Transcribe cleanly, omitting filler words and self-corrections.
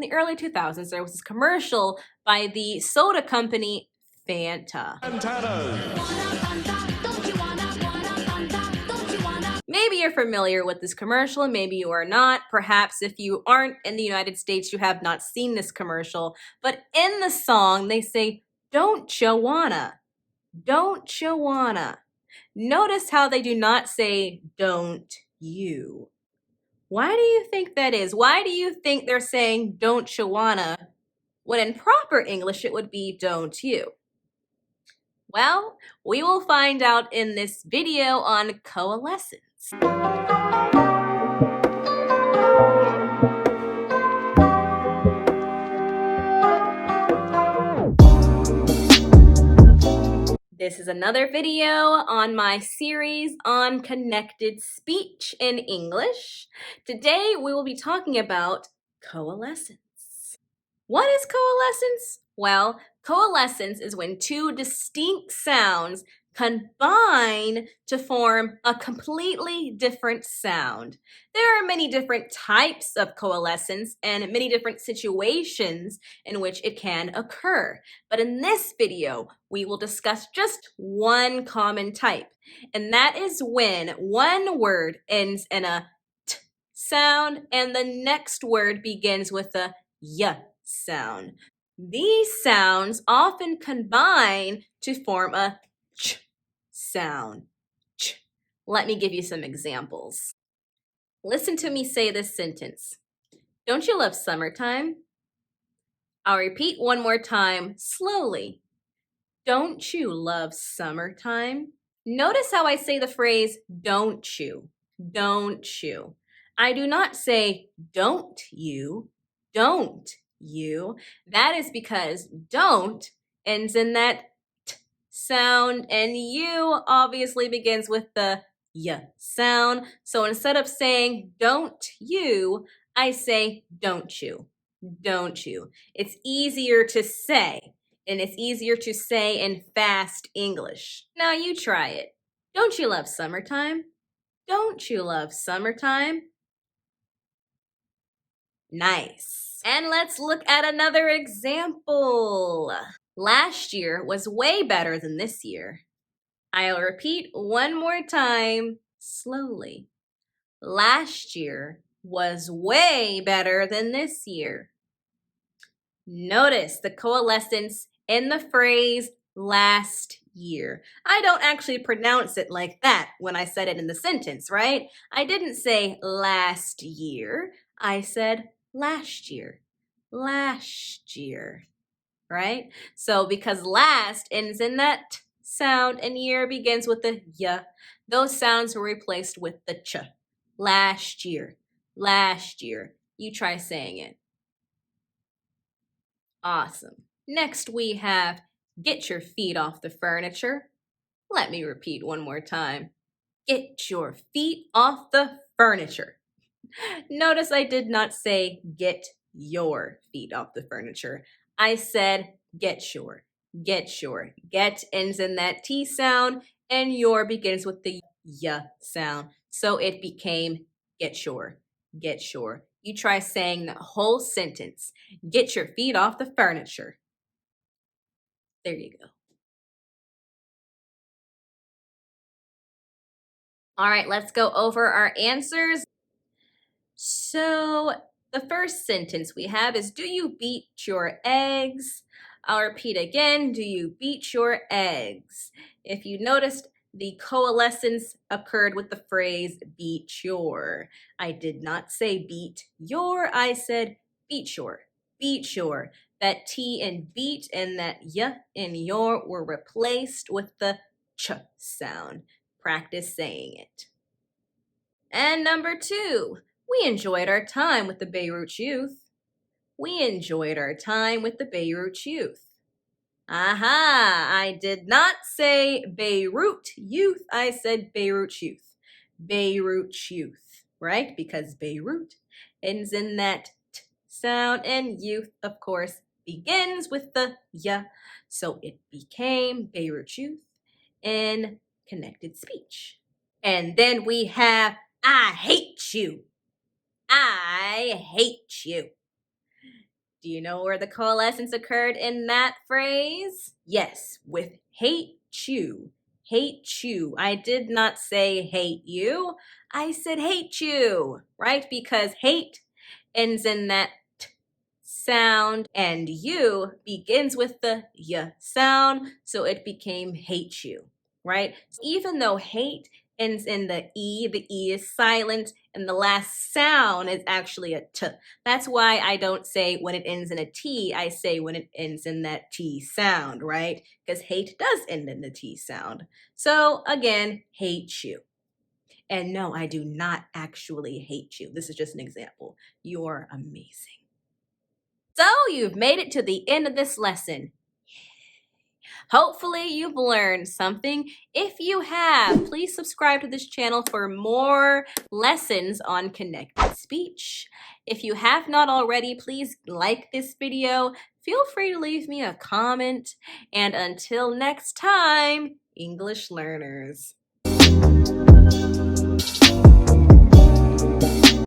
the early 2000s, there was this commercial by the soda company Fanta. Maybe you're familiar with this commercial, maybe you are not. Perhaps if you aren't in the United States, you have not seen this commercial. But in the song, they say, "Don't you wanna? Don't you wanna?" Notice how they do not say, "Don't you?" Why do you think that is? Why do you think they're saying, "Don't you wanna?" when in proper English it would be, "Don't you?" Well, we will find out in this video on coalescence. This is another video on my series on connected speech in English. Today we will be talking about coalescence. What is coalescence? Well, coalescence is when two distinct sounds combine to form a completely different sound. There are many different types of coalescence and many different situations in which it can occur. But in this video, we will discuss just one common type, and that is when one word ends in a t sound and the next word begins with a y sound. These sounds often combine to form a ch sound. Ch. Let me give you some examples. Listen to me say this sentence. Don't you love summertime? I'll repeat one more time slowly. Don't you love summertime? Notice how I say the phrase don't you, don't you. I do not say don't you, don't you. That is because don't ends in that t sound and you obviously begins with the y sound. So instead of saying don't you, I say don't you, don't you. It's easier to say. And it's easier to say in fast English. Now you try it. Don't you love summertime? Don't you love summertime? Nice. And let's look at another example. Last year was way better than this year. I'll repeat one more time slowly. Last year was way better than this year. Notice the coalescence in the phrase last year. I don't actually pronounce it like that when I said it in the sentence, right? I didn't say last year. I said last year. Last year, right? So because last ends in that t sound and year begins with the y, those sounds were replaced with the ch. Last year. Last year. You try saying it. Awesome. Next we have get your feet off the furniture. Let me repeat one more time. Get your feet off the furniture. Notice I did not say get your feet off the furniture. I said get your. Get your. Get ends in that T sound and your begins with the y sound. So it became get your. Get your. You try saying the whole sentence. Get your feet off the furniture. There you go. All right, let's go over our answers. So the first sentence we have is, do you beat your eggs? I'll repeat again, do you beat your eggs? If you noticed, the coalescence occurred with the phrase beat your. I did not say beat your, I said beat your, beat your. That T in beat and that y in your were replaced with the ch sound. Practice saying it. And number 2, we enjoyed our time with the Beirut youth. We enjoyed our time with the Beirut youth. Aha, I did not say Beirut youth, I said Beirut youth. Beirut youth, right? Because Beirut ends in that t sound and youth, of course, begins with the y. So it became Beirut youth in connected speech. And then we have I hate you. I hate you. Do you know where the coalescence occurred in that phrase? Yes, with hate you. Hate you. I did not say hate you. I said hate you, right? Because hate ends in that t sound and you begins with the y sound, so it became hate you, right? Even though hate ends in the E is silent, and the last sound is actually a t. That's why I don't say when it ends in a T, I say when it ends in that T sound, right? Because hate does end in the T sound. So again, hate you. And no, I do not actually hate you. This is just an example. You're amazing. So you've made it to the end of this lesson. Hopefully you've learned something. If you have, please subscribe to this channel for more lessons on connected speech. If you have not already, please like this video. Feel free to leave me a comment. And until next time, English learners.